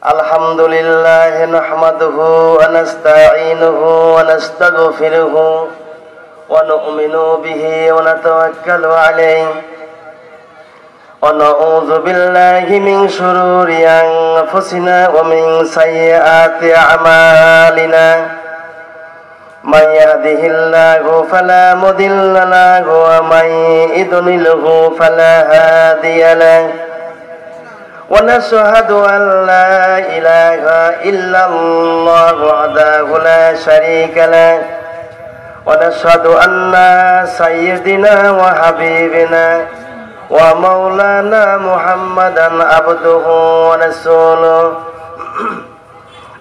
الحمد لله نحمده ونستعينه ونستغفره ونؤمن به ونتوكل عليه ونعوذ بالله من شرور أنفسنا ومن سيئات أعمالنا من يهده الله فلا مضل له ومن يضلله فلا هادي له ونشهد أن لا إله إلا الله وحده لا شريك له ونشهد أن سيدنا وحبيبنا ومولانا محمدا عبده ورسوله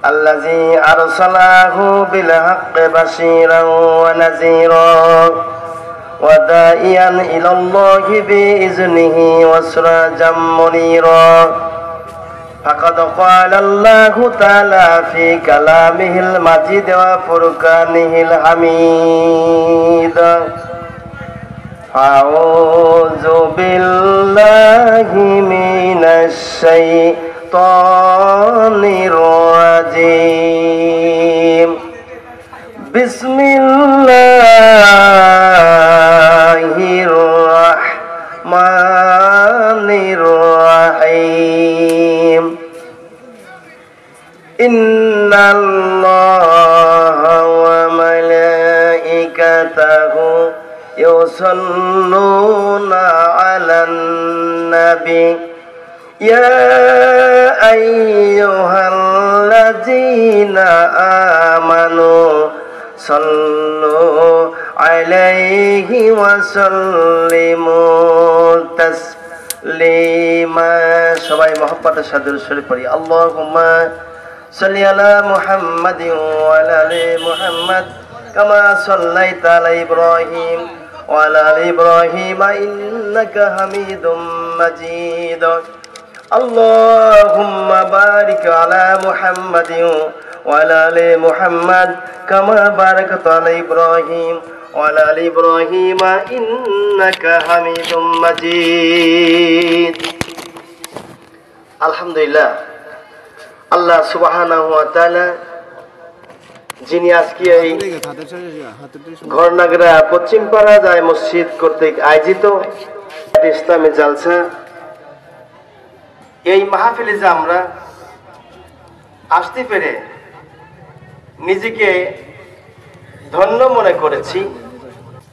الذي أرسله بالحق بشيرا ونذيرا وداعيا إلى الله بإذنه وسراجا منيرا فقد قال الله تعالى في كلامه المجيد وفرقانه الحميد أعوذ بالله من الشيطان الرجيم بسم الله الرحمن الرحيم إن الله وملائكته يصلون على النبي يا أيها الذين آمنوا صلوا عليه وسلموا تسليما সবাই মহব্বতের সাথে দরুদ পড়ি আল্লাহুম্মা সাল্লি আলা মুহাম্মাদিন ওয়া আলা আলি মুহাম্মাদ কামা সাল্লাইতা আলা ইব্রাহিম ওয়া আলা আলি ইব্রাহিম ইন্নাকা হামিদুম মাজিদ আল্লাহুম্মা বারিক আলা মুহাম্মাদিন وعلى آل محمد كما باركت على إبراهيم وعلى آل إبراهيم إنك حميد مجيد আলহামদুলিল্লাহ আল্লাহ সুবহানাহু ওয়া তাআলা যিনি আজকে এই ঘরনাগরা পশ্চিমপাড়া যায় মসজিদ কর্তৃক আয়োজিত ইসলামী জালসা এই মাহফিলে যে আমরা আসতে পেরে নিজেকে ধন্য মনে করেছি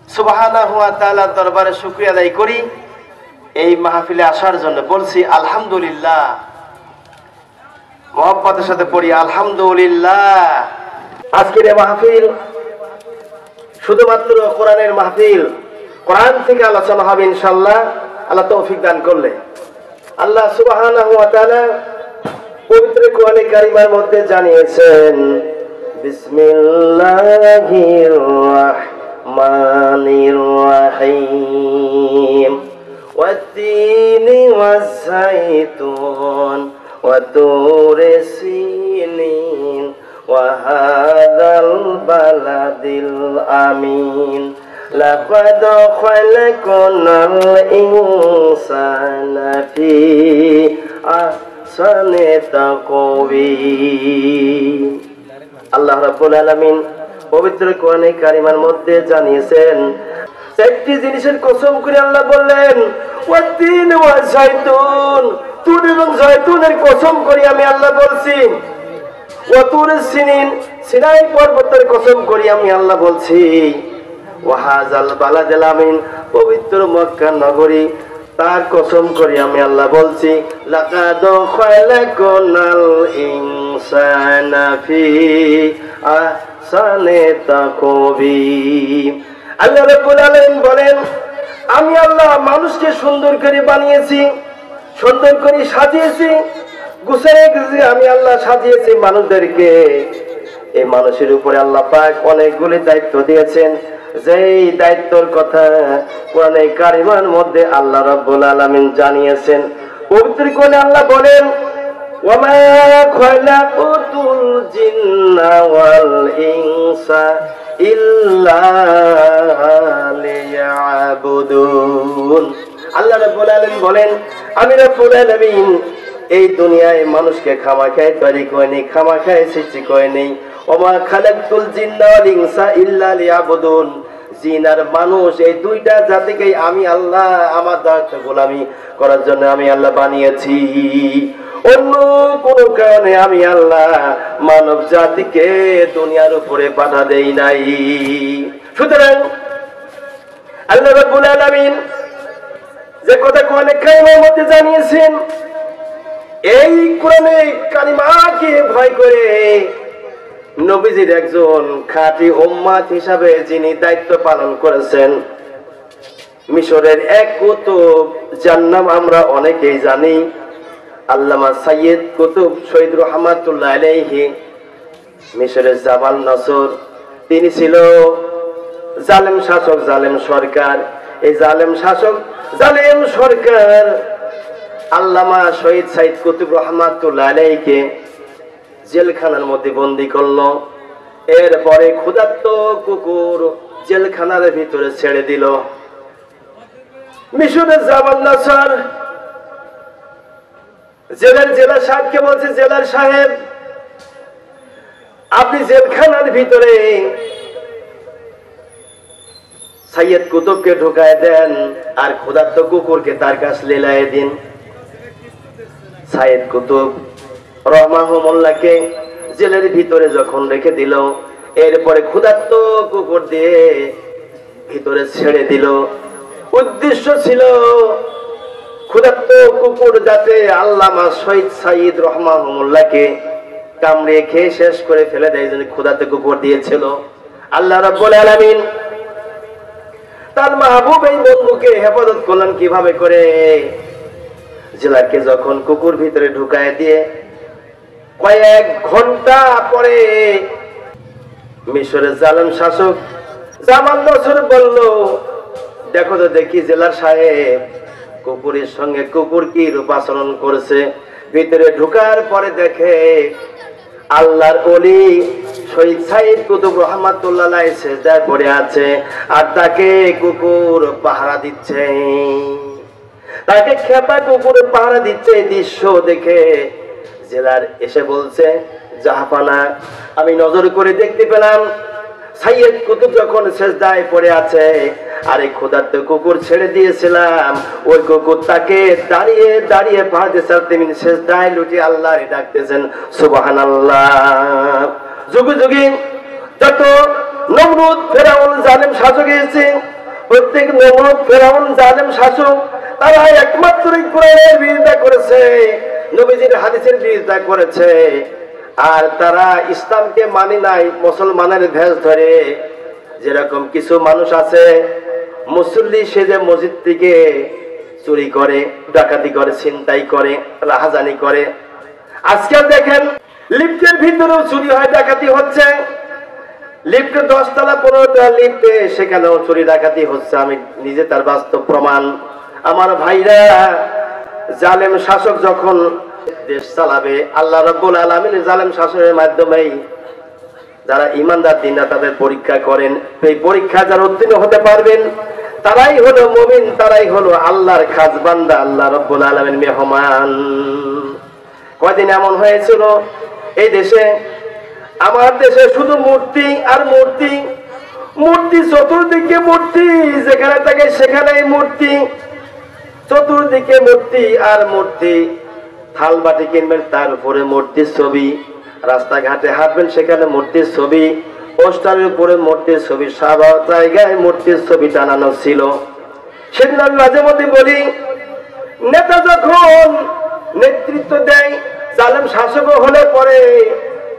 সুবহানাহু ওয়া তাআলার দরবারে শুকরিয়া আদায় করি এই মাহফিলে আসার জন্য বলছি আলহামদুলিল্লাহ মহব্বতের সাথে পড়ি আলহামদুলিল্লাহ আজকের এই মাহফিল শুধুমাত্র কোরআনের মাহফিল কোরআন থেকে আলোচনা হবে ইনশাআল্লাহ আল্লাহ তৌফিক দান করলে আল্লাহ সুবহানাহু ওয়া তাআলা পবিত্র কোরআনে কারিমার মধ্যে জানিয়েছেন বিসমিল্লাহির রাহমানির রাহিম ওয়াত-তিনি ওয়াজ-যাইতুন ওয়া তুরি সিনিন ওয়া হাযাল বালাদিল আমিন লাকাদ খালাকনাল ইনসানা ফি আহসানি তাকওয়িম আল্লাহ রাব্বুল আলামিন পবিত্র কোরআনে কারিমার মধ্যে জানিয়েছেন চারটি জিনিসের কসম করে আল্লাহ বললেন ওয়াত-তিন ওয়াজ-যাইতুন তুর এবং জয়তুনের কসম করে আমি আল্লাহ বলছি ওয়া তুরি সিনিন সিনাই পর্বতের কসম করে আমি আল্লাহ বলছি ওয়া হাযাল বালাদিল আমিন পবিত্র মক্কা নগরী তার কসম করে আমি আল্লাহ বলছি লাকাদ খালাকনাল ইনসানা ফি আহসানি তাকওয়িম আল্লাহ রাব্বুল আলামিন বলেন আমি আল্লাহ মানুষকে সুন্দর করে বানিয়েছি সুন্দর করে সাজিয়েছি গুছিয়ে আমি আল্লাহ সাজিয়েছি মানুষদেরকে এই মানুষের উপরে আল্লাহ পাক অনেকগুলি দায়িত্ব দিয়েছেন যেই দায়িত্বের কথা কোরআনে কারিমার মধ্যে আল্লাহ রাব্বুল আলামিন জানিয়েছেন পবিত্র কোরআনে আল্লাহ বলেন ওয়ামা খালাকুতুল জিন্না ওয়াল ইনসা ইল্লা লিয়াবুদুন আল্লাহ রাব্বুল আলামিন বলেন আমি রাব্বুল আলামিন এই দুনিয়ায় মানুষকে খামাখায় তৈরি করেনি, খামাখায় সৃষ্টি করেনি। ওমা খালাকতুল জিন্না ওয়াল ইনসা ইল্লা লিয়াবুদুন। জিন আর মানুষ এই দুইটা জাতিকে আমি আল্লাহ আমার দায়িত্ব গোলামি করার জন্য আমি আল্লাহ বানিয়েছি। অন্য কোন কারণে আমি আল্লাহ মানব জাতিকে দুনিয়ার উপরে পাঠা দেই নাই। সুতরাং আল্লাহ রাব্বুল আলামিন যে কথা কোরআনে কারিমের মধ্যে জানিয়েছেন, এই কোরআনে কারিমাকে ভয় করে নবীজির একজন খাঁটি উম্মত হিসাবে যিনি দায়িত্ব পালন করেছেন, মিশরের এক কুতুব যার নাম আমরা অনেকেই জানি, আল্লামা সাইয়্যিদ কুতুব শহীদ রহমাতুল্লাহ আলাইহি, মিশরের জামাল নসর। তিনি ছিল জালেম শাসক, জালেম সরকার। এই জালেম শাসক, জালেম সরকার আল্লামা শহীদ সাইয়্যিদ কুতুব রহমাতুল্লাহ আলাইহিকে জেলখানার মধ্যে বন্দী করলো। এরপরে ক্ষুধার্ত কুকুর জেলখানার ভিতরে ছেড়ে দিল। মিশরের জামাল নসর জেলার সাহেবকে বলছে, জেলার সাহেব আপনি জেলখানার ভিতরে সাইয়্যিদ কুতুবকে ঢুকায় দেন আর ক্ষুধার্ত কুকুরকে তার কাছে লেলায় দিন। সাইয়্যিদ কুতুব রহমাহুল্লাহকে জেলের ভিতরে যখন রেখে দিল, এরপরে ক্ষুধার্ত কুকুর দিয়ে ভিতরে ছেড়ে দিল। উদ্দেশ্য ছিল ক্ষুধার্ত কুকুর যাতে আল্লামা শহীদ সাইয়্যিদ রহমাহুল্লাহকে কামড়ে খেয়ে শেষ করে ফেলে দেয়, জন্য ক্ষুধার্ত কুকুর দিয়েছিল। আল্লাহ রাব্বুল আলামিন তার মাহবুব এই বন্ধুকে হেফাজত করলেন কিভাবে করে? জেলাকে যখন কুকুর ভিতরে ঢুকায় দিয়ে কয়েক ঘন্টা পরে মিশরের জালেম শাসক জামাল নসর বলল, দেখো তো দেখি জেলার সাহেব কুকুরের সঙ্গে কুকুর কি রূপ আচরণ করেছে। ভিতরে ঢুকার পরে দেখে আল্লাহর ওলি শহীদ সাইয়্যিদ কুতুব রহমাতুল্লাহ আলাইহি সিজদায় পড়ে আছে আর তাকে কুকুর পাহারা দিচ্ছে, তাকে খেপা কুকুর পাহারা দিচ্ছে। এই দৃশ্য দেখে জেলার এসে বলছে, জাহাপানা আমি নজর করে দেখতে পেলাম সাইয়্যিদ কুতুব যখন সিজদায় পড়ে আছে আর এই ক্ষুধার্ত কুকুর ছেড়ে দিয়েছিলাম, ওই কুকুর তাকে দাঁড়িয়ে দাঁড়িয়ে পাহারা দিচ্ছে। তিনি সিজদায় লুটিয়ে আল্লাহর ডাকতেছেন সুবহানাল্লাহ। যুগে যুগে যত নমরুদ ফেরাউন জালেম শাসক এসেছে, প্রত্যেক নমরুদ ফেরাউন জালেম শাসক তারা একমাত্র কোরআনের বিরোধিতা করেছে, নবীজির হাদিসের বিরোধিতা করেছে। আর তারা ইসলামকে মানে নাই, মুসলমানের ভেষ ধরে। যেরকম কিছু মানুষ আছে মুসল্লি সেজে মসজিদ থেকে চুরি করে, ডাকাতি করে, ছিনতাই করে, রাহাজানি করে। আজকাল দেখেন লিফটের ভিতরেও চুরি হয়, ডাকাতি হচ্ছে। লিফটে 10 তলা 15 তলা লিফটে, সেখানেও চুরি ডাকাতি হচ্ছে। আমি নিজে তার বাস্তব প্রমাণ। আমার ভাইরা, জালেম শাসক যখন দেশ চালাবে, আল্লাহ রাব্বুল আলামিন জালেম শাসনের মাধ্যমেই যারা ইমানদার দিনা তাদের পরীক্ষা করেন। এই পরীক্ষা যারা উত্তীর্ণ হতে পারবেন তারাই হলো মুমিন, তারাই হলো আল্লাহর খাস বান্দা, আল্লাহ রাব্বুল আলামিন মেহমান। কয়দিন এমন হয়েছিল এই দেশে, আমার দেশে শুধু মূর্তি আর মূর্তি, মূর্তি চতুর্দিকে মূর্তি, যেখানে থাকে সেখানেই মূর্তি, চতুর্দিকে মূর্তি আর মূর্তি। থাল বাটি কিনবেন তার উপরে মূর্তির ছবি, রাস্তাঘাটে হাঁটবেন সেখানে মূর্তির ছবি, পোস্টারের উপরে মূর্তির ছবি, সব জায়গায় মূর্তির ছবি টানানো ছিল। সেদিন আমি মাঝে মধ্যে বলি, নেতা যখন নেতৃত্ব দেয়, জালেম শাসক হলে পরে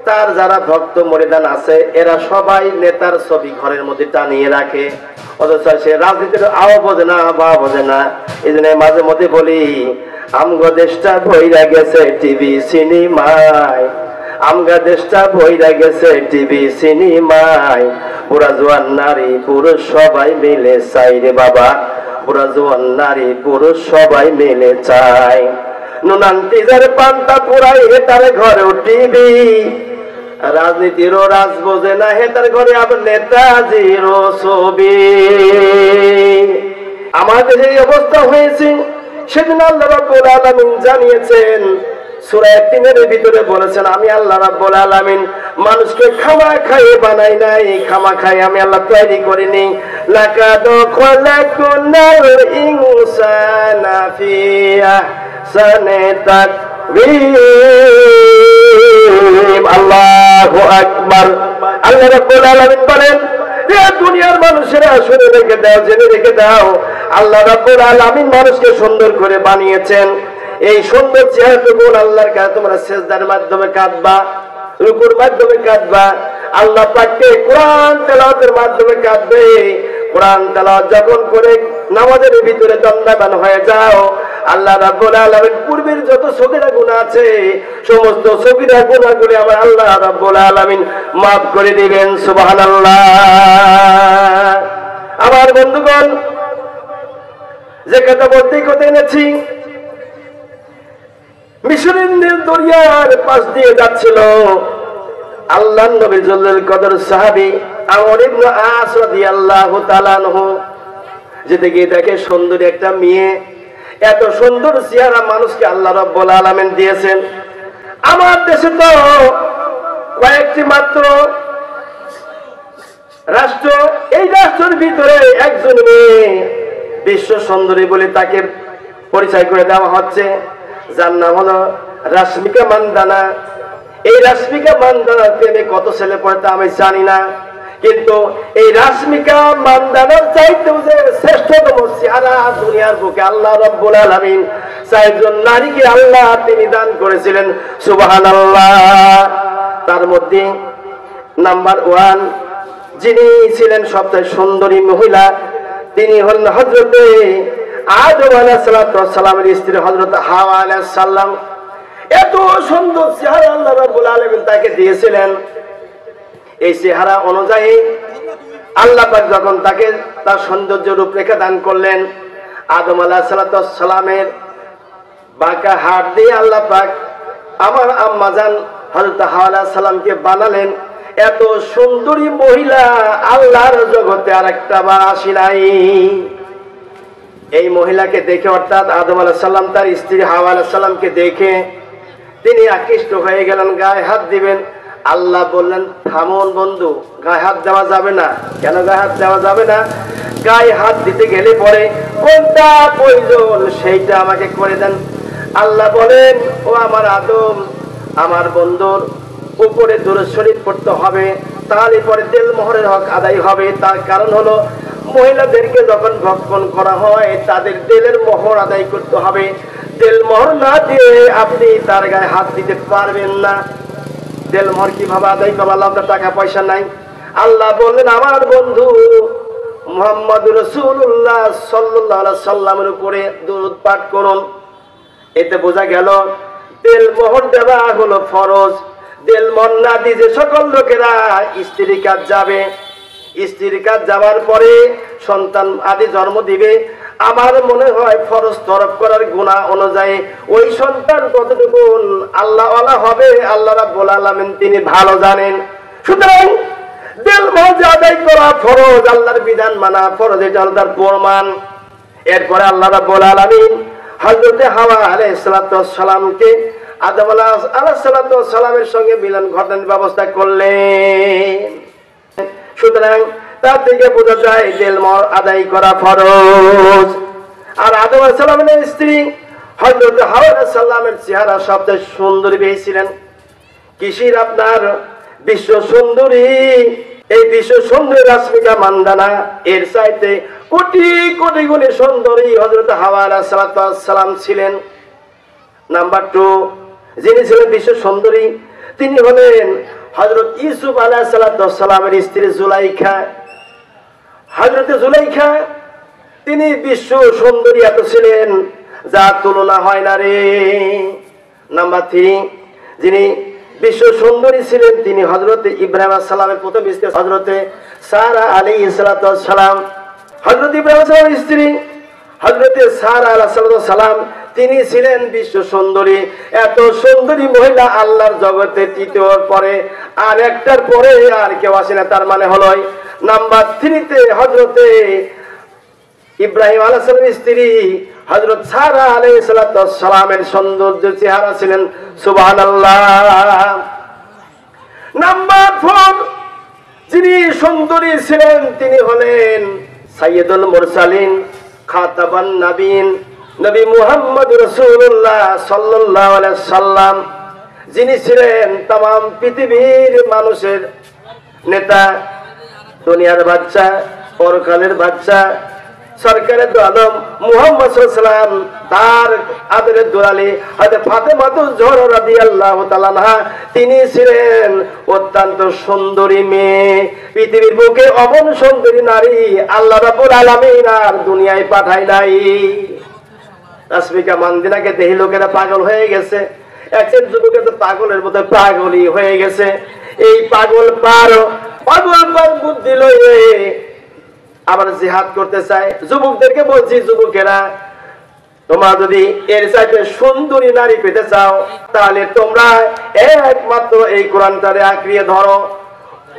তার যারা ভক্ত মরিদান আছে এরা সবাই নেতার ছবি ঘরের মধ্যে টানিয়ে রাখে, অথচ সে রাজনীতির আও বোঝে না, বা বোঝে না। এই জন্য মাঝে মধ্যে বলি, আমগো দেশটা ভইরা গেছে টিভি সিনেমায়, আমগা দেশটা ভইরা গেছে টিভি সিনেমায়। পুরা জোয়ান নারী পুরুষ সবাই মিলে চাই রে বাবা, পুরা জোয়ান নারী পুরুষ সবাই মিলে চাই। নুনান টিজার পান্তা পুরাই হেতার ঘরেও টিভি, রাজনীতিরও রাজ বোঝে না, হেতার ঘরে আবার নেতাজিরও ছবি। আমাদের এই অবস্থা হয়েছে। সেদিন আল্লাহ রাব্বুল আলামিন জানিয়েছেন, সূরা ইয়াতিনের ভিতরে বলেছেন আমি আল্লাহ রাব্বুল আলামিন মানুষকে খামাখাইয়ে বানাই নাই, খামাখাইয়ে আমি আল্লাহ তৈরি করিনি। লাকাদ খালাকনাল ইনসানা ফি আহসানি তাকওয়িম। আল্লাহু আকবার। আল্লাহ রাব্বুল আলামিন বলেন দুনিয়ার মানুষেরা শুনে রেখে দাও, জেনে রেখে দাও, আল্লাহ রাব্বুল আলামিন মানুষকে সুন্দর করে বানিয়েছেন। এই সুন্দর চেহারাটুকু আল্লাহর কাছে তোমরা সিজদার মাধ্যমে কাঁদবা, রুকুর মাধ্যমে কাঁদবা, আল্লাহ পাককে কোরআন তেলাওয়াতের মাধ্যমে কাঁদবে। কোরআন তেলাওয়াত যখন করে নামাজের ভিতরে দণ্ডায়মান হয়ে যাও, আল্লাহ রাব্বুল আলামিন পূর্বের যত সগীরা গুনাহ আছে সমস্ত সগীরা গুনাহগুলি আমার আল্লাহ রাব্বুল আলামিন মাফ করে দিবেন। সুবহানাল্লাহ। আমার বন্ধুগণ, যে কথা বলতেই কথা এনেছি, মিশরের নীল দরিয়ার পাশ দিয়ে যাচ্ছিল আল্লাহর নবী জলিল কদর সাহাবী আমর ইবনে আস রাদিয়াল্লাহু তাআলা আনহু। যেতে গিয়ে দেখে সুন্দরী একটা মেয়ে, এত সুন্দর চেহারা মানুষকে আল্লাহ রাব্বুল আলামিন দিয়েছেন। আমার দেশে তো কয়েকটি মাত্র রাষ্ট্র, এই রাষ্ট্রের ভিতরে একজন মেয়ে বিশ্ব সুন্দরী বলে তাকে পরিচয় করে দেওয়া হচ্ছে, যার নাম হলো রাশমিকা মান্দানা। এই রাশমিকা মান্দানার প্রেমে কত ছেলে পড়ে তা আমি জানি না, কিন্তু এই রাশমিকা মান্দানার চাইতেও যে শ্রেষ্ঠতম চেহারা দুনিয়ার বুকে আল্লাহ রাব্বুল আলামিন চারজন নারীকে আল্লাহ তিনি দান করেছিলেন। সুবহানাল্লাহ। তার মধ্যে নাম্বার 1 যিনি ছিলেন সবচেয়ে সুন্দরী মহিলা, তিনি হলেন হযরতে আদম আলাইহিস সালামের স্ত্রী হযরত হাওয়া আলাইহিস সালাম। এত সুন্দর চেহারা আল্লাহ রাব্বুল আলামিন তাকে দিয়েছিলেন। এই চেহারা অনুযায়ী আল্লাহ পাক যখন তাকে তার সৌন্দর্য রূপরেখা দান করলেন, আদম আলাইহিস সালামের বাঁকা হাত দিয়ে আল্লাহ পাক আমার আম্মাজান হযরত হাওয়া আলাইহিস সালামকে বানালেন। এত সুন্দরী মহিলা আল্লাহর জগতে আরেকটা বার আসি নাই। এই মহিলাকে দেখে, অর্থাৎ আদম আলাইহিস সালাম তার স্ত্রী হাওয়া আলাইহিস সালামকে দেখে তিনি আকৃষ্ট হয়ে গেলেন, গায়ে হাত দিবেন। আল্লাহ বললেন থামুন বন্ধু, গায়ে হাত দেওয়া যাবে না। কেন গায়ে হাত দেওয়া যাবে না? গায়ে হাত দিতে গেলে পরে কোনটা প্রয়োজন সেইটা আমাকে করে দেন। আল্লাহ বলেন ও আমার আদম, আমার বন্ধুর উপরে দুরূদ শরীফ পড়তে হবে, তাহলে পরে তেল মোহরের হক আদায় হবে। তার কারণ হলো মহিলাদেরকে যখন ভক্ষণ করা হয় তাদের তেলের মোহর আদায় করতে হবে। তেল মোহর না দিয়ে আপনি তার গায়ে হাত দিতে পারবেন না। তেল মোহর কিভাবে আদায় করবো? আল্লাহ টাকা পয়সা নাই। আল্লাহ বললেন আমার বন্ধু মুহাম্মদুর রাসূলুল্লাহ সাল্লাল্লাহু আলাইহি সাল্লামের উপরে দুরূদ পাঠ করুন। এতে বোঝা গেল তেল মোহর দেওয়া হলো ফরজ। তেল মোহর না দিয়ে যে সকল লোকেরা স্ত্রীর কাজ যাবে, স্ত্রীর কাজ যাওয়ার পরে সন্তান আদি জন্ম দিবে, আমার মনে হয় ফরজ তরফ করার গুনাহ অনুযায়ী ওই সন্তান কতটুকু আল্লাহ ওয়ালা হবে আল্লাহ রাব্বুল আলামিন তিনি ভালো জানেন। সুতরাং তেল মোহর আদায় করা ফরজ, আল্লাহর বিধান মানা ফরজ, এটা হলো তার প্রমাণ। এরপরে আল্লাহ রাব্বুল আলামিন হযরতে হাওয়া আলাইহিস সালামকে আদম আলাইহিস সালামের সঙ্গে মিলন ঘটানোর ব্যবস্থা করলেন। সুতরাং তার থেকে বোঝা যায় তেল মোহর আদায় করা ফরজ। আর আদম আলাইহিস সালামের স্ত্রী হযরত হাওয়া আলাইহিস সালামের চেহারা সবচেয়ে সুন্দরী পেয়েছিলেন। কিসির আপনার বিশ্ব সুন্দরী, এই বিশ্ব সুন্দরী রাশমিকা মান্দানা এর চাইতে কোটি কোটি গুণে সুন্দরী হযরত হাওয়া আলাইহিস সালাম ছিলেন। নাম্বার 2 যিনি ছিলেন বিশ্ব সুন্দরী তিনি হলেন হযরত ইউসুফ আলাইহিস সালামের স্ত্রী জুলাইখা। হযরত জুলাইখা তিনি বিশ্ব সুন্দরী এত ছিলেন যা তুলনা হয় না রে। নাম্বার 3 যিনি বিশ্ব সুন্দরী ছিলেন তিনি হযরত ইব্রাহিম আলাইহিস সালামের প্রথম স্ত্রী হযরত সারা আলাইহিস সালাম। হযরত ইব্রাহিম আলাইহিস সালামের স্ত্রী হযরত সারা আলাইহিস সালাম তিনি ছিলেন বিশ্ব সুন্দরী। এত সুন্দরী মহিলা আল্লাহর জগতে তৃতীয়র পরে আর একটার পরে আর কেউ আসে না। তার মানে হলো নাম্বার 3 তে হযরতে ইব্রাহিম আলাইহিস সালামের স্ত্রী হযরত সারা আলাইহিস সালামের সৌন্দর্য চেহারা ছিলেন সুবহানাল্লাহ। নাম্বার 4 যিনি সুন্দরী ছিলেন তিনি হলেন সাইয়্যিদুল মুরসালিন খাতাবান নবীন নবী মুহাম্মদ রাসূলুল্লাহ সাল্লাল্লাহু আলাইহি সাল্লাম, যিনি ছিলেন तमाम পৃথিবীর মানুষের নেতা, দুনিয়ার বাচ্চা, পরকালের বাচ্চা, সরকারের দু আলম মুহাম্মদ সাল্লাল্লাহু আলাইহি সাল্লাম, তার আদরের দুলালি হযরত ফাতেমাতুজ জোহরা রাদিয়াল্লাহু তাআলা আনহা, তিনি ছিলেন অত্যন্ত সুন্দরী মেয়ে। পৃথিবীর বুকে অমন সুন্দরী নারী আল্লাহ রাব্বুল আলামিন আর দুনিয়ায় পাঠায় নাই। রাসমিকা মান্দিনাকে দেখে লোকেরা পাগল হয়ে গেছে, একজন যুবকের তো পাগলের মতো পাগলই হয়ে গেছে। এই পাগল পার বুদ্ধি লইয়ে আবার জিহাদ করতে চায়। যুবকদেরকে বলছি, যুবকেরা তোমরা যদি এর চাইতে সুন্দরী নারী পেতে চাও তাহলে তোমরা একমাত্র এই কোরআনটারে আঁকড়িয়ে ধরো।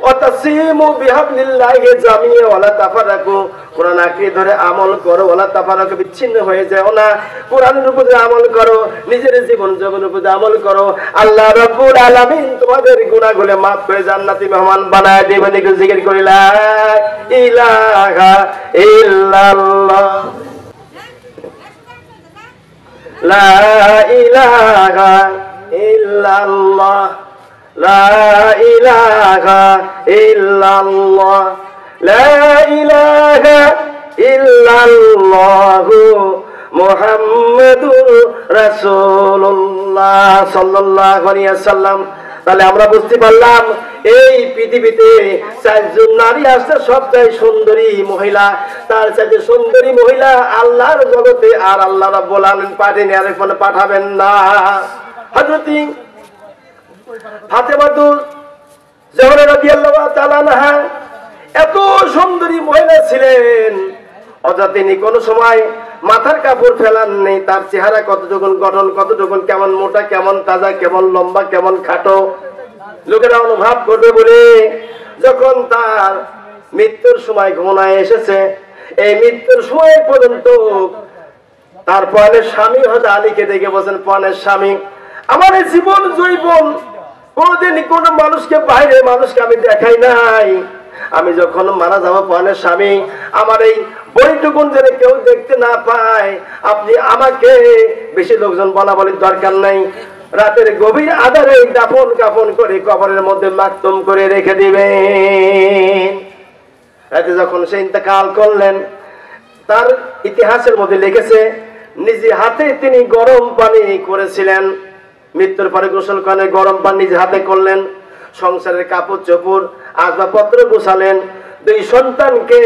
ওয়াতাসিমু বিহাবলিল্লাহি জামিআ ওয়ালা তাফারাকু, কোরআন আঁকড়িয়ে ধরে আমল করো, ওয়ালা তাফারাকু, বিচ্ছিন্ন হয়ে যাও না। কোরআনের উপরে আমল করো, নিজের জীবন জগতের উপরে আমল করো। আল্লাহ রাব্বুল আলামিন তোমাদের গুনাহগুলো maaf করে জান্নাতি মেহমান বানায় দেবেন। একটু জিকির করি লা ইলাহা ইল্লাল্লাহ, লা ইলাহা ইল্লাল্লাহ, লা ইলাহা ইল্লাল্লাহ, লা ইলাহা ইল্লাল্লাহু মুহাম্মাদুর রাসূলুল্লাহ সাল্লাল্লাহু আলাইহি ওয়াসাল্লাম। তাহলে আমরা বুঝতে পারলাম এই পৃথিবীতে চারজন নারী আছে সবচেয়ে সুন্দরী মহিলা, তার চাইতে সুন্দরী মহিলা আল্লাহর জগতে আর আল্লাহ রাব্বুল আলামিন পাঠাবেন, আর কোনো পাঠাবেন না। হযরত ফাতেমাতুজ জোহরা রাদিয়াল্লাহু তাআলা আনহা এত সুন্দরী মহিলা ছিলেন, অযথা তিনি কোন সময় মাথার কাপড় ফেলান নেই। তার চেহারা কতটুকু গঠন, কতটুকু কেমন মোটা, কেমন তাজা, কেমন লম্বা, কেমন খাটো, লোকেরা অনুভব করবে বলে যখন তার মৃত্যুর সময় ঘনায় এসেছে, এই মৃত্যুর সময় পর্যন্ত তার পনের স্বামী হযরত আলীকে দেখে বলেন, পনের স্বামী, আমার এই জীবন জৈবন কোনদিন কোন মানুষকে, বাইরে মানুষকে আমি দেখাই নাই। আমি যখন মারা যাবো পনের স্বামী, আমার এই বইটুকুন যেন কেউ দেখতে না পায়, আপনি আমাকে বেশি লোকজন বলা বলির দরকার নাই, রাতের গভীর আধারে দাফন কাফন করে কবরের মধ্যে মাকতুম করে রেখে দিবেন। রাতে যখন সে ইন্তেকাল করলেন, তার ইতিহাসের মধ্যে লিখেছে নিজে হাতে তিনি গরম পানি করেছিলেন। মৃত্যুর পরে গোসল করে গরম পানি নিজে হাতে করলেন, সংসারের কাপড় চোপড় আসবাবপত্র গোছালেন, 2 সন্তানকে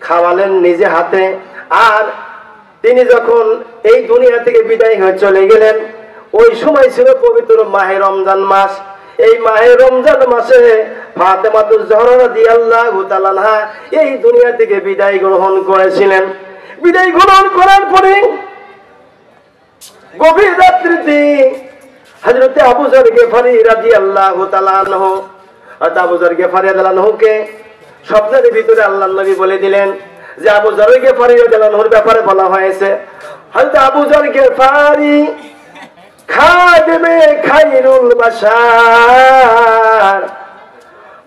খাওয়ালেন নিজে হাতে। আর তিনি যখন এই দুনিয়া থেকে বিদায় হয়ে চলে গেলেন, ওই সময় ছিল পবিত্র মাহে রমজান মাস। এই মাহে রমজান মাসে ফাতেমাতুজ জোহরা রাদিয়াল্লাহু তাআলা আনহা এই দুনিয়া থেকে বিদায় গ্রহণ করেছিলেন। বিদায় গ্রহণ করার পরে গভীর রাত্রিতে হযরত আবু যর গিফারি রাদিয়াল্লাহু তাআলা আনহু, আবু যর গিফারি রাদিয়াল্লাহু আনহুকে স্বপ্নের ভিতরে আল্লাহর নবী বলে দিলেন যে আবু যর গিফারি রাদিয়াল্লাহু আনহুর ব্যাপারে বলা হয়েছে, হযরত আবু যর গিফারি খাদেমে খায়রুল বাশার,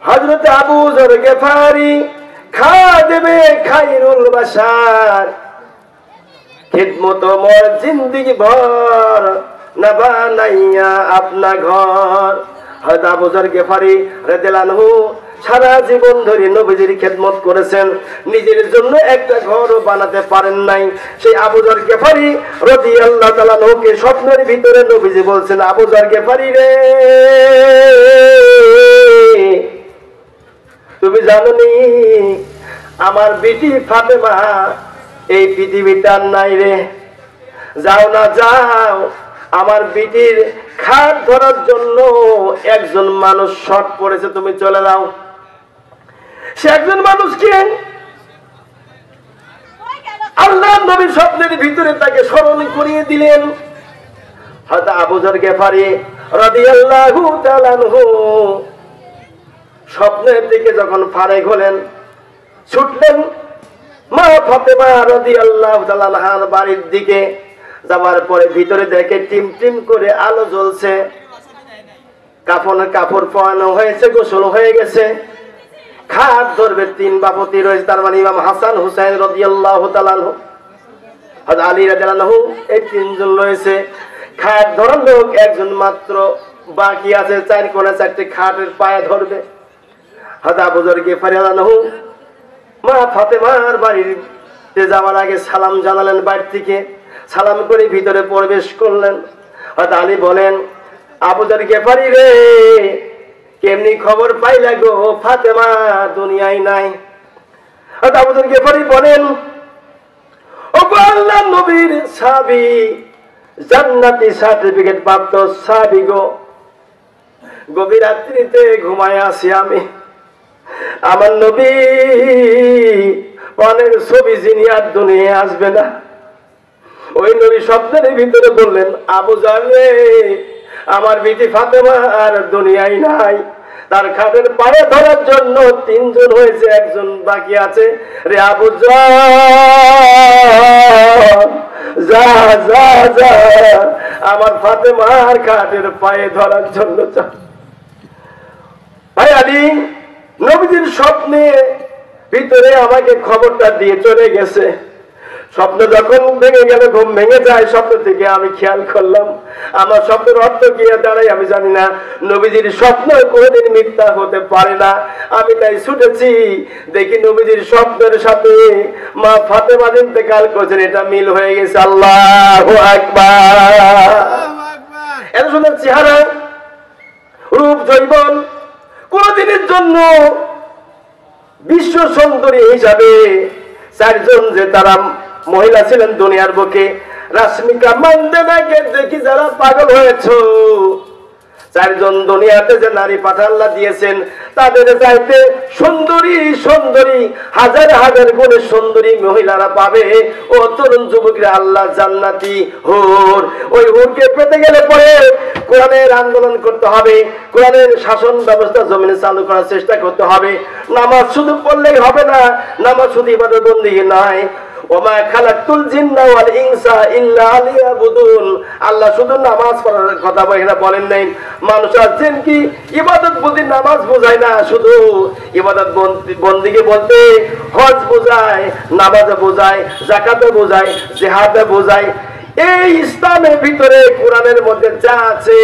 হযরত আবু যর গিফারি খাদেমে খায়রুল বাশার, খিদমত মোর জিন্দেগি ভর না বানাইয়া আপনা ঘর। হযরত আবু যর গিফারি রাদিয়াল্লাহু আনহু সারা জীবন ধরে নবীজির খেদমত করেছেন, নিজের জন্য একটা ঘরও বানাতে পারেন নাই। সেই আবু যর গিফারি রাদিয়াল্লাহু তাআলা আনহুকে স্বপ্নের ভিতরে নবীজি বলছেন, আবু যর গিফারি রে, তুমি জানো নি আমার বিটি ফাতেমা এই পৃথিবীটার নাই রে, যাও না যাও, আমার বিটির খাট ধরার জন্য একজন মানুষ শর্ট পড়েছে, তুমি চলে যাও। সে একজন মানুষ কে? আল্লাহ নবী স্বপ্নের ভিতরে তাকে স্মরণ করিয়ে দিলেন। হযরত আবু যর গিফারি রাদিয়াল্লাহু তাআলা আনহু স্বপ্নের দিকে যখন ফারেক হলেন, ছুটলেন মা ফাতেমা রাদিয়াল্লাহু তাআলা আনহার বাড়ির দিকে যাওয়ার পরে ভিতরে দেখে টিম টিম করে আলো জ্বলছে, কাপড় পরানো হয়েছে, গোসল হয়ে গেছে, খাট ধরবে 3 বাপতি রয়েছে, তার মানে ইমাম হাসান হুসাইন রাদিয়াল্লাহু তাআলা আনহু, হযরত আলী রাদিয়াল্লাহু আনহু, এই 3 জন রয়েছে। খাট ধরার লোক একজন মাত্র বাকি আছে, 4 কোণে 4টি খাটের পায়ে ধরবে। হযরত আবু যর গিফারী রাদিয়াল্লাহু আনহু মা ফাতেমার বাড়িতে যাওয়ার আগে সালাম জানালেন, বাড়ি থেকে সালাম করে ভিতরে প্রবেশ করলেন। হযরত আলী বলেন, আবু যর গিফারী রে, কেমনি খবর পাইলা গো ফাতেমা দুনিয়ায় নাই? হযরত আবু যর গিফারী বলেন, ও আল্লাহর নবীর সাহাবী, জান্নাতি সার্টিফিকেট প্রাপ্ত সাহাবী গো, গভীর রাত্রিতে ঘুমায় আছি আমি, আমার নবী পানের ছবি যিনি আর দুনিয়ায় আসবে না। ওই নবী স্বপ্নের ভিতরে বললেন, আবু যর রে, আমার বিটি ফাতেমা আর দুনিয়ায় নাই, তার খাটের পায়ে ধরার জন্য 3 জন হয়েছে, একজন বাকি আছে রে আবু যর, যা যা যা, আমার ফাতেমার খাটের পায়ে ধরার জন্য যা। ভাই আলী নবীজির স্বপ্নে ভিতরে আমাকে খবরটা দিয়ে চলে গেছে। স্বপ্ন যখন ভেঙে গেল, ঘুম ভেঙে যায়, স্বপ্ন থেকে আমি খেয়াল করলাম আমার স্বপ্নের অর্থ কি দাঁড়াই আমি জানি না। নবীজির স্বপ্ন কোনোদিন মিথ্যা হতে পারে না। আমি তাই ছুটেছি, দেখি নবীজির স্বপ্নের সাথে মা ফাতেমা ইন্তেকাল করেছেন, এটা মিল হয়ে গেছে। আল্লাহু আকবার। এত সুন্দর চেহারা, রূপ, যৌবন, কোনদিনের জন্য বিশ্ব সুন্দরী হিসাবে 4 জন যে তারা মহিলা ছিলেন দুনিয়ার বুকে, রাশমিকা মান্দানাকে দেখি যারা পাগল হয়েছ, 4 জন দুনিয়াতে যে নারী পাঠা আল্লাহ দিয়েছেন, তাদের চাইতে সুন্দরী সুন্দরী হাজার হাজার গুণে সুন্দরী মহিলারা পাবে। ও তরুণ যুবকরা, আল্লাহ জান্নাতি হুর, ওই হুরকে পেতে গেলে পরে কোরআনের আন্দোলন করতে হবে, কোরআনের শাসন ব্যবস্থা জমিনে চালু করার চেষ্টা করতে হবে। নামাজ শুধু পড়লেই হবে না, নামাজ শুধু ইবাদত বন্দেগী নয়। ওমা খালাকতুল জিন্না ওয়াল ইনসা ইল্লা লিয়াবুদুন, আল্লাহ শুধু নামাজ পড়ার কথা বলেন নাই, মানুষ আর জিন কি ইবাদত বন্দি নামাজ বোঝায় না, শুধু ইবাদত বন্দিকে বলতে হজ বোঝায়, নামাজ বোঝায়, যাকাত বোঝায়, জিহাদ বোঝায়। এই ইসলামের ভিতরে কোরআনের মধ্যে যা আছে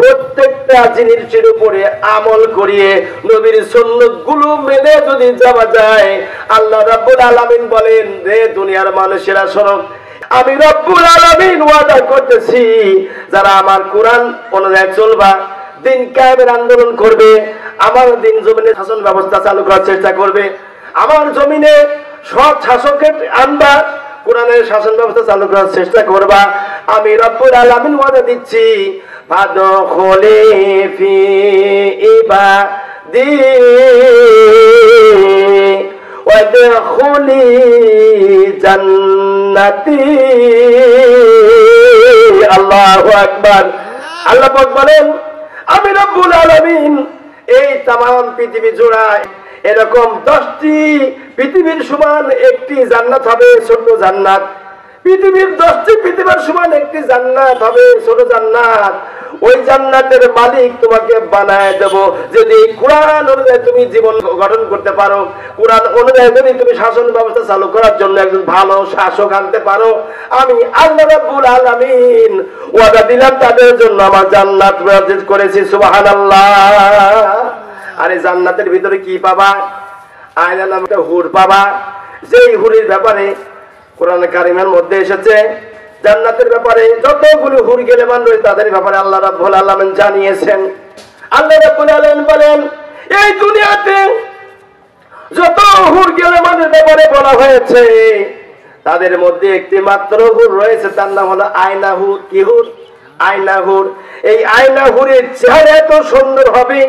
প্রত্যেকটা জিনিসের উপরে আমল করিয়ে নবীর সুন্নাতগুলো মেনে যদি যাওয়া যায়, আল্লাহ রাব্বুল আলামিন বলেন, রে দুনিয়ার মানুষেরা শোনো, আমি রব্বুল আলামিন ওয়াদা করতেছি, যারা আমার কোরআন অনুযায়ী চলবা, দিন কায়েমের আন্দোলন করবে, আমার দিন জমিনে শাসন ব্যবস্থা চালু করার চেষ্টা করবে, আমার জমিনে সৎ শাসকের আনবা, কোরআনের শাসন ব্যবস্থা চালু করার চেষ্টা করবা, আমি রব্বুল আলামিন ওয়াদা দিচ্ছি, ফাদখুলি ফি ইবাদি ওয়াদখুলি জান্নাতি। আল্লাহু আকবার। আল্লাহ পাক বলেন, আমি রব্বুল আলামিন এই তামাম পৃথিবী জোড়ায় এরকম 10টি পৃথিবীর সমান একটি জান্নাত হবে, ছোট জান্নাত। পৃথিবীর 10টি পৃথিবীর সমান একটি জান্নাত হবে, ছোট জান্নাত। ওই জান্নাতের মালিক তোমাকে বানায় দেব, যদি কোরআন অনুযায়ী তুমি জীবন গঠন করতে পারো, কোরআন অনুযায়ী যদি তুমি শাসন ব্যবস্থা চালু করার জন্য একজন ভালো শাসক আনতে পারো, আমি আল্লাহ রাব্বুল আলামিন ওয়াদা দিলাম তাদের জন্য আমার জান্নাত বরাদ্দ করেছি। সুবহানাল্লাহ। আরে জান্নাতের ভিতরে কি পাবা? আয়না নামে একটা হুর পাবা, যেই হুরের ব্যাপারে কোরআন কারিমের মধ্যে এসেছে, জান্নাতের ব্যাপারে যতগুলো হুর গেলেমান রয়েছে তাদের ব্যাপারে আল্লাহ রাব্বুল আলামিন জানিয়েছেন। আল্লাহ রাব্বুল আলামিন বলেন, এই দুনিয়াতে যত হুর গেলেমানের ব্যাপারে বলা হয়েছে, তাদের মধ্যে একটি মাত্র হুর রয়েছে, তার নাম হলো আয়না হুর। কি হুর? আয়না হুর। এই আয়না হুরের চেহারা এত সুন্দর হবে,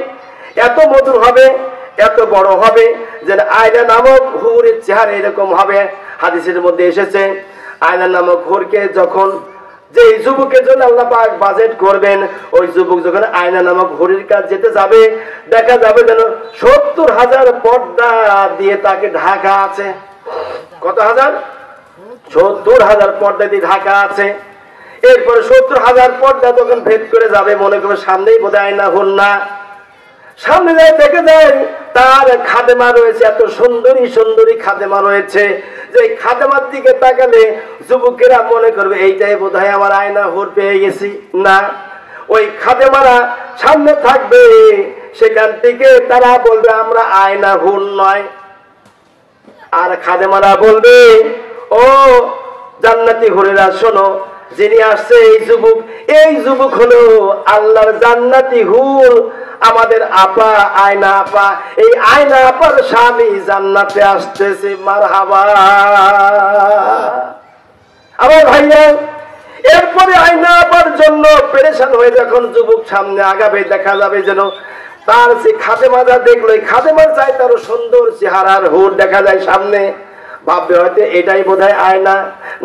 এত মধুর হবে, এত বড় হবে যে আয়না নামক হুরের চেহারা এরকম হবে। হাদিসের মধ্যে এসেছে, আয়না নামক হুরকে যখন যে যুবকের জন্য আল্লাহ পাক বাজেট করবেন, ওই যুবক যখন আয়না নামক হুরের কাজ যেতে যাবে, দেখা যাবে যেন 70,000 পর্দা দিয়ে তাকে ঢাকা আছে। কত হাজার? 70,000 পর্দা দিয়ে ঢাকা আছে। এরপরে 70,000 পর্দা তখন ভেদ করে যাবে, মনে করবে সামনেই বোধ হয় আয়না হুর না, সামনে যায় দেখে যায় তার খাদেমা রয়েছে, এত সুন্দরী সুন্দরী খাদেমা রয়েছে যে খাদেমার দিকে তাকালে যুবকেরা মনে করবে এইটাই বোধ হয় আমার আয়না হুর পেয়ে গেছি। না, ওই খাদেমারা সামনে থাকবে, সেখান থেকে তারা বলবে আমরা আয়না হুর নয়। আর খাদেমারা বলবে ও জান্নাতি হুরেরা শোনো, যিনি আসছে এই যুবক হলো আল্লাহর জান্নাতি হুর, আমাদের আপা আয়না আপা। এই আয়না আপার স্বামী জান্নাতে আসতেছে, মারহাবা। আমার ভাইয়া, এরপরে আয়না আপার জন্য পেরেশান হয়ে যখন যুবক সামনে আগাবে, দেখা যাবে যেন তার সে খাদেমা যা দেখলো, এই খাদেমার চাই তারও সুন্দর চেহারার হুর দেখা যায় সামনে। ভাববে হয়তো এটাই বোধহয় আয়না,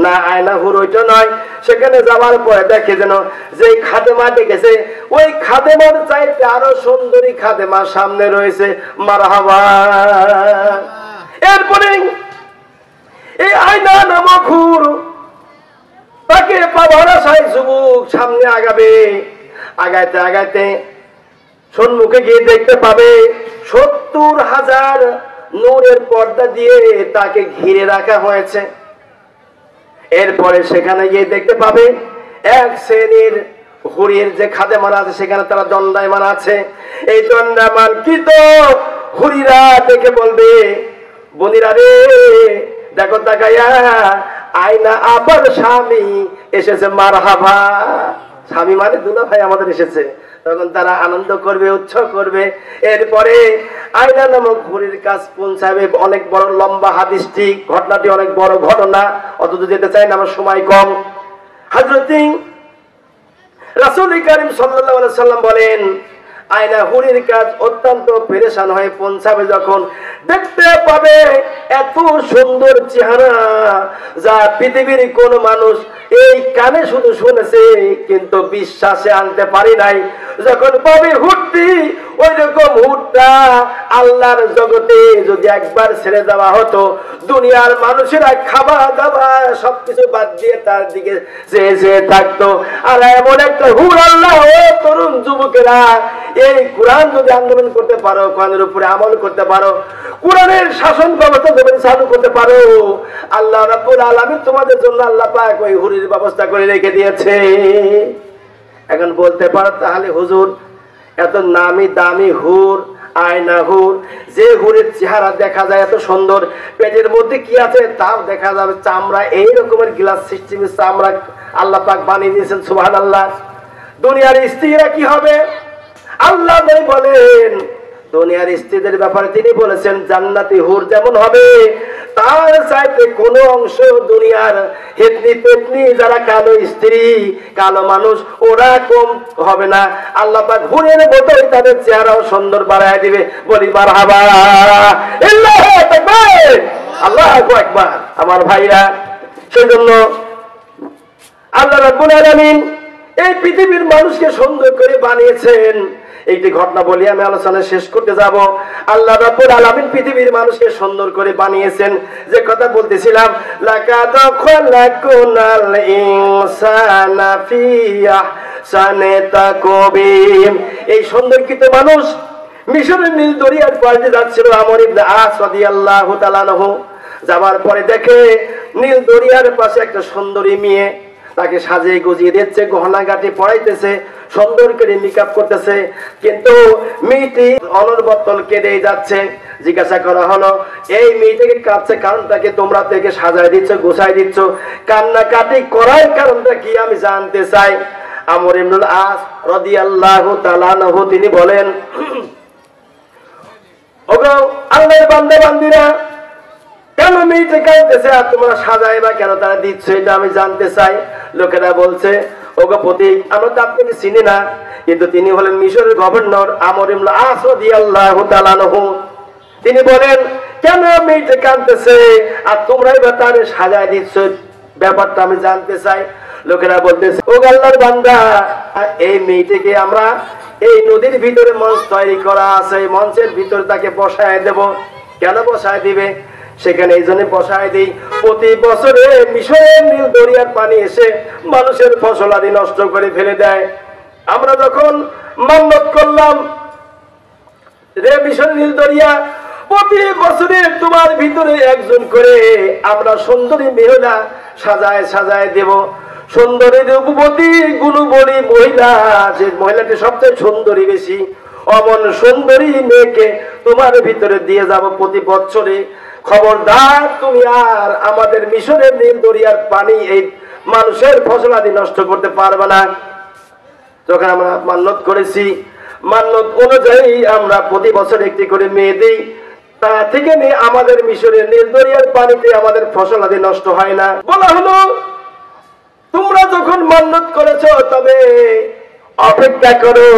না আয়না হুর ওইটা নয়। সেখানে যাওয়ার পরে দেখে যেন যে খাদেমা দেখেছে ওই খাদেমার চাইতে আরো সুন্দরী খাদেমা সামনে রয়েছে, মারহাবা। এরপরে এই আয়না নামক হুর তাকে পাওয়ার আশায় যুবক সামনে আগাবে। আগাইতে আগাইতে সম্মুখে গিয়ে দেখতে পাবে 70,000 নূরের পর্দা দিয়ে তাকে ঘিরে রাখা হয়েছে। এরপরে সেখানে গিয়ে দেখতে পাবে এক শ্রেণীর হুরের যে খাদেমারা আছে সেখানে তারা দণ্ডায়মান আছে। এই দণ্ডায়মান কৃত হুরিরা দেখে বলবে, বনিরা রে দেখো তাকাইয়া আয়না আপার স্বামী এসেছে, মারহাবা। স্বামী মানে দুলা ভাই আমাদের এসেছে, তখন তারা আনন্দ করবে, উৎসব করবে। এরপরে আয়না নামক হুরের কাজ পৌঁছাবে। অনেক বড় লম্বা হাদিসটি, ঘটনাটি অনেক বড় ঘটনা, অত যেতে চাই না, আমার সময় কম। হযরত রাসূল কারীম সাল্লাল্লাহু আলাইহি সাল্লাম বলেন, আয়না হুরের কাজ অত্যন্ত পেরেশান হয়ে পৌঁছাবে যখন দেখতে পাবে এত সুন্দর চেহারা যা পৃথিবীর কোন মানুষ এই কানে শুধু শুনেছে কিন্তু বিশ্বাসে আনতে পারি নাই। যখন পাবে হুটটি, ওই রকম হুটটা আল্লাহর জগতে যদি একবার ছেড়ে দেওয়া হতো, দুনিয়ার মানুষেরা খাওয়া দাওয়া সবকিছু বাদ দিয়ে তার দিকে চেয়ে থাকতো। আর এমন একটা হুর আল্লাহ, ও তরুণ যুবকেরা, এই কোরআন যদি আন্দোলন করতে পারো, কোরআনের উপরে আমল করতে পারো, কোরআনের শাসন ব্যবস্থা যদি চালু করতে পারো, আল্লাহ রাব্বুল আলামিন তোমাদের জন্য আল্লাহ পাক ওই হুরের ব্যবস্থা করে রেখে দিয়েছে। এখন বলতে পারো তাহলে হুজুর এত নামি দামি হুর, আয়না হুর, যে হুরের চেহারা দেখা যায় এত সুন্দর, পেটের মধ্যে কি আছে তাও দেখা যাবে, চামড়া এই রকমের গ্লাস সিস্টেমের চামড়া আল্লাহ পাক বানিয়ে দিয়েছেন, সুবহানাল্লাহ। দুনিয়ার স্ত্রীরা কি হবে? আল্লাহ বলেন দুনিয়ার স্ত্রীদের ব্যাপারে তিনি বলেছেন জান্নাতি হুর যেমন হবে তার চাইতে কোন অংশ দুনিয়ার হেতনি পেতনি যারা কালো স্ত্রী, কালো মানুষ, ওরা কম হবে না। আল্লাহ পাক হুরের মতোই তাদের চেহারাও সুন্দর বাড়ায় দিবে। বলি মারহাবা, আল্লাহু আকবার, আল্লাহু আকবার। আমার ভাইরা, সেজন্য আল্লাহ রাব্বুল আলামিন এই পৃথিবীর মানুষকে সুন্দর করে বানিয়েছেন। এইটি ঘটনা বলি আমি আলোচনা শেষ করতে যাব। আল্লাহ রাব্বুল আলামিন পৃথিবীর মানুষকে সুন্দর করে বানিয়েছেন। যে কথা বলতেছিলাম, লাকাদ খালাকুনাল ইনসানা ফি আহসানি তাকওয়িম। এই সুন্দরকৃত মানুষ মিশরের নীল দরিয়ার পাড়ে যাচ্ছিল। আমর ইবনে আস রাদিয়াল্লাহু তাআলা আনহু যাওয়ার পরে দেখে নীল দরিয়ার পাশে একটা সুন্দরী মেয়ে, তাকে সাজিয়ে গুজিয়ে দিচ্ছে, গহনা গাটি পড়াইতেছে, সুন্দর করে মেকআপ করতেছে, কিন্তু মেয়েটি অনর্বতল কেঁদে যাচ্ছে। জিজ্ঞাসা করা হলো এই মেয়েটাকে কাঁদছে কারণটাকে, তোমরা থেকে সাজায় দিচ্ছ, গোছাই দিচ্ছ, কান্নাকাটি করার কারণটা কি আমি জানতে চাই। আমর ইবনে আস রাদিয়াল্লাহু তাআলা আনহু তিনি বলেন, ওগো আল্লাহর বান্দা বান্দিরা, কেন মেয়েটা কাঁদতেছে আর তোমরা সাজাইবা কেন তারা দিচ্ছ, এটা আমি জানতে চাই। লোকেরা বলছে, ওগো প্রতীক, আমরা তো আপনাকে চিনি না, কিন্তু তিনি হলেন মিশরের গভর্নর আমর ইবনে আস রাদিয়াল্লাহু তাআলা আনহু। তিনি বলেন, কেন মেয়েটা কাঁদতেছে আর তোমরাই বা তার সাজায় দিচ্ছ, ব্যাপারটা আমি জানতে চাই। লোকেরা বলতেছে, ও আল্লাহর বান্দা, এই মেয়েটাকে আমরা এই নদীর ভিতরে মঞ্চ তৈরি করা আছে, এই মঞ্চের ভিতরে তাকে বসায় দেব। কেন বসায় দিবে? সেখানে এই জন্য বসায় দিই, প্রতি বছরে মিশরের নীল দরিয়ার পানি এসে মানুষের ফসল আদি নষ্ট করে ফেলে দেয়। আমরা যখন মান্যত করলাম রে মিশরের নীল দরিয়া, প্রতি বছরে তোমার ভিতরে একজন করে আমরা সুন্দরী মহিলা সাজায় সাজায় দেব। সুন্দরী রূপবতী গুণবতী মহিলা, যে মহিলাটি সবচেয়ে সুন্দরী বেশি, অমন সুন্দরী মেয়েকে তোমার ভিতরে দিয়ে যাব প্রতি বছরে। খবরদার তুমি আর আমাদের মিশরের নীল দরিয়ার পানি এই মানুষের ফসল আদি নষ্ট করতে পারবে না। যখন আমরা মান্যত করেছি, মান্যত অনুযায়ী আমরা প্রতি বছর একটি করে মেয়ে দিই। তা থেকে নিয়ে আমাদের মিশরের নীল দরিয়ার পানিতে আমাদের ফসল আদি নষ্ট হয় না। বলা হলো তোমরা যখন মান্যত করেছো তবে অপেক্ষা করো,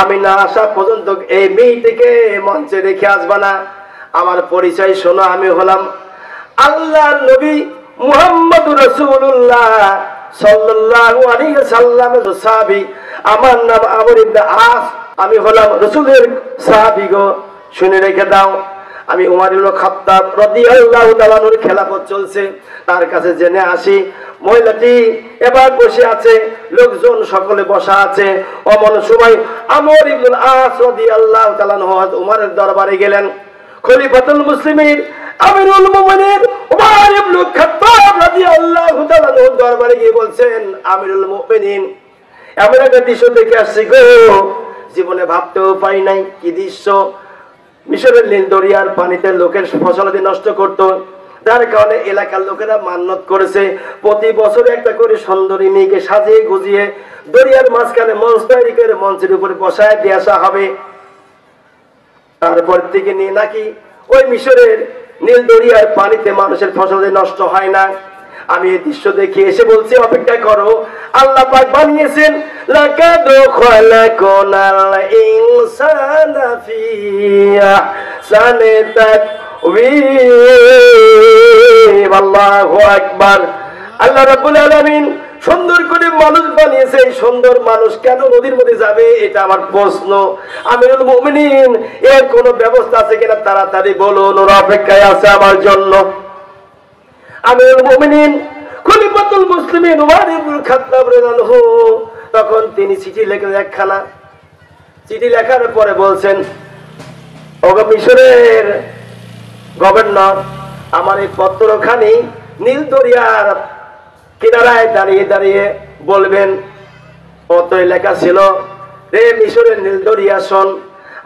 আমি না আসা পর্যন্ত এই মেয়েটিকে মঞ্চে রেখে আসবা না। আমার পরিচয় শোনো, আমি হলাম আল্লাহর নবী মুহাম্মদুর রাসূলুল্লাহ সাল্লাল্লাহু আলাইহি ওয়াসাল্লামের সাহাবী। আমার নাম আমর ইবনে আস, আমি হলাম রাসূলের সাহাবী গো, শুনে রেখে দাও। আমি উমর ইবনে খাত্তাব রাদিয়াল্লাহু তাআলা আনহুর খেলাফত চলছে, তার কাছে জেনে আসি। মহিলাটি এবার বসে আছে, লোকজন সকলে বসা আছে। অমন সময় আমর ইবনে আস রাদিয়াল্লাহু তাআলা আনহু উমরের দরবারে গেলেন। খলিফাতুল মুসলিমিন আমিরুল মুমিনিন উমর ইবনে খাত্তাব রাদিয়াল্লাহু তাআলা আনহুর দরবারে গিয়ে বলছেন, আমিরুল মুমিনিন, এমন একটা দৃশ্য দেখে আসছি গো, জীবনে ভাবতেও পারি নাই। কি দৃশ্য? মিশরের নীল দরিয়ার পানিতে লোকের ফসলাদি নষ্ট করত, যার কারণে এলাকার লোকেরা মান্যত করেছে প্রতি বছর একটা করে সুন্দরী মেয়েকে সাজিয়ে গুজিয়ে দরিয়ার মাঝখানে মঞ্চ তৈরি করে মঞ্চের উপরে বসায় দিয়ে আসা হবে। তারপর থেকে নিয়ে নাকি ওই মিশরের নীল দরিয়ার পানিতে মানুষের ফসলাদি নষ্ট হয় না। আমি এই দৃশ্য দেখে এসে বলছি অপেক্ষা করো, আল্লাহ পাক বানিয়েছেন লাকাদ খালাকনাল ইনসানা ফি আহসানি তাকওয়িম। আল্লাহু আকবার। আল্লাহ রাব্বুল আলামিন সুন্দর করে মানুষ বানিয়েছে। এই সুন্দর মানুষ কেন নদীর মধ্যে যাবে, এটা আমার প্রশ্ন। আমিরুল মুমিনিন, এর কোনো ব্যবস্থা আছে কিনা তাড়াতাড়ি বলুন, ওরা অপেক্ষায় আছে আমার জন্য। আমিরুল মুমিনিন খলিফাতুল মুসলিমিন উমর ইবনে খাত্তাব রাদিয়াল্লাহু তখন তিনি চিঠি লেখেন একখানা। চিঠি লেখার পরে বলছেন, ওগো মিশরের গভর্নর, আমার এই পত্রখানি নীল দরিয়ার কিনারায় দাঁড়িয়ে দাঁড়িয়ে বলবেন। পত্রে লেখা ছিল, রে মিশরের নীল দরিয়া শোন,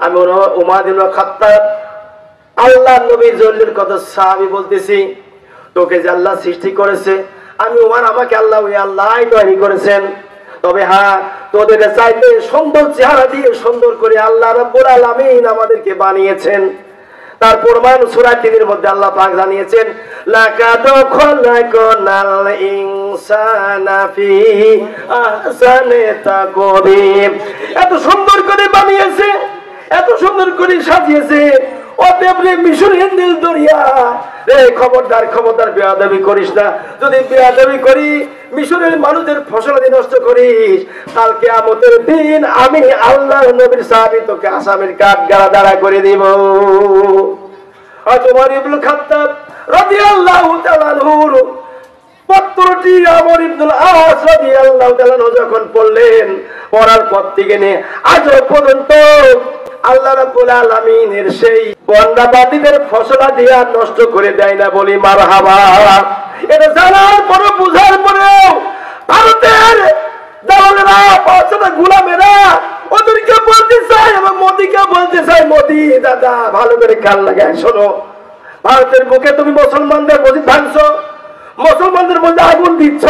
আমি উমর ইবনে খাত্তাব আল্লাহর নবীর জলিল কদর সাহাবী বলতেছি, তোকে যে আল্লাহ সৃষ্টি করেছে, আমি উমর, আমাকে আল্লাহ ওই আল্লাহই তৈরি করেছেন। তবে হ্যাঁ, তোদের চাইতে সুন্দর চেহারা দিয়ে সুন্দর করে আল্লাহ রাব্বুল আলামিন আমাদেরকে বানিয়েছেন। তার প্রমাণ সূরা ৩-এর মধ্যে আল্লাহ পাক জানিয়েছেন, লাকাদ খালাকনাল ইনসানা ফি আহসানি তাকওয়িম। এত সুন্দর করে বানিয়েছে, এত সুন্দর করে সাজিয়েছে। অতএব মিশরের নীল দরিয়া রে, খবরদার খবরদার বেয়াদবি করিস না। যদি বেয়াদবি করি, মিশরের মানুষের ফসল নষ্ট করিস, কাল কিয়ামতের দিন আমি আল্লাহর নবীর সাহাবী তোকে আসামির কাঠগড়ায় দাঁড়া করে দিব। উমর ইবনে খাত্তাব রাদিয়াল্লাহু তাআলা আনহুর পত্রটি আমর ইবনে আস রাদিয়াল্লাহু তাআলা আনহু যখন পড়লেন, পড়ার পর থেকে নিয়ে আজ পর্যন্ত আল্লাহ রাব্বুল আলামিনের সেই বন্দাবাদীদের ফসলা দিয়া নষ্ট করে দেয় না, বলি মারহাবা। এটা জানার পরে, বুঝার পরেও ভারতের দালালেরা, পাঁচটা গোলামেরা ওদেরকে বলতে চায় এবং মোদিকে বলতে চায়, মোদি দাদা ভালো করে কান লাগায় শোনো, ভারতের বুকে তুমি মুসলমানদের মসজিদ ভাঙছো, মুসলমানদের মধ্যে আগুন দিচ্ছ,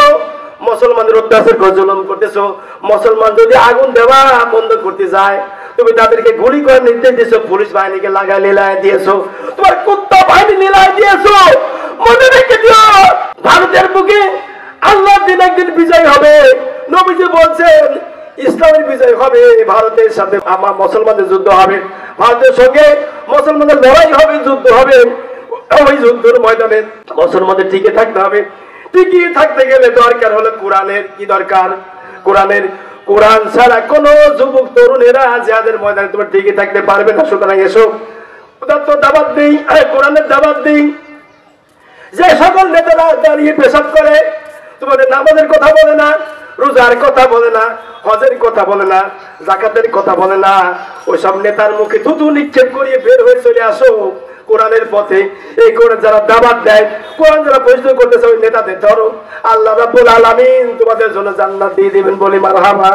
মুসলমানদের অত্যাচার করে জুলুম করতেছো। মুসলমান যদি আগুন দেওয়া বন্ধ করতে যায়, তুমি তাদেরকে গুলি করে নির্দেশ দিয়েছো, পুলিশ বাহিনীকে লাগা লীলায় দিয়েছো, তোমার কুত্তা বাহিনী লীলায় দিয়েছো। মনে রেখে দিও, ভারতের বুকে আল্লাহর দিন একদিন বিজয় হবে। নবীজি বলছেন ইসলামের বিজয় হবে, ভারতের সাথে আমার মুসলমানদের যুদ্ধ হবে, ভারতের সঙ্গে মুসলমানদের লড়াই হবে, যুদ্ধ হবে। ওই যুদ্ধের ময়দানে মুসলমানদের টিকে থাকতে হবে। টিকিয়ে থাকতে গেলে দরকার হলো কোরআনের। কি দরকার? কোরআনের। কোরআন ছাড়া কোন যুবক তরুণেরা যাদের ময়দানে তোমার টিকে থাকতে পারবে না। সুতরাং এসো তো দাবাত দিই, কোরআনের দাবাত দিই। যে সকল নেতারা দাঁড়িয়ে পেশাব করে, তোমাদের নামাজের কথা বলে না, রোজার কথা বলে না, হজের কথা বলে না, যাকাতের কথা বলে না, ওইসব নেতার মুখে থুতু নিক্ষেপ করিয়ে বের হয়ে চলে আসো কোরআনের পথে। এই কোরআন যারা দাওয়াত দেয়, কোরআন যারা পরিচিত করতেছে, ওই নেতাদের ধরো। আল্লাহ রাব্বুল আলামিন তোমাদের জন্য জান্নাত দিয়ে দিবেন বলে মারহাবা।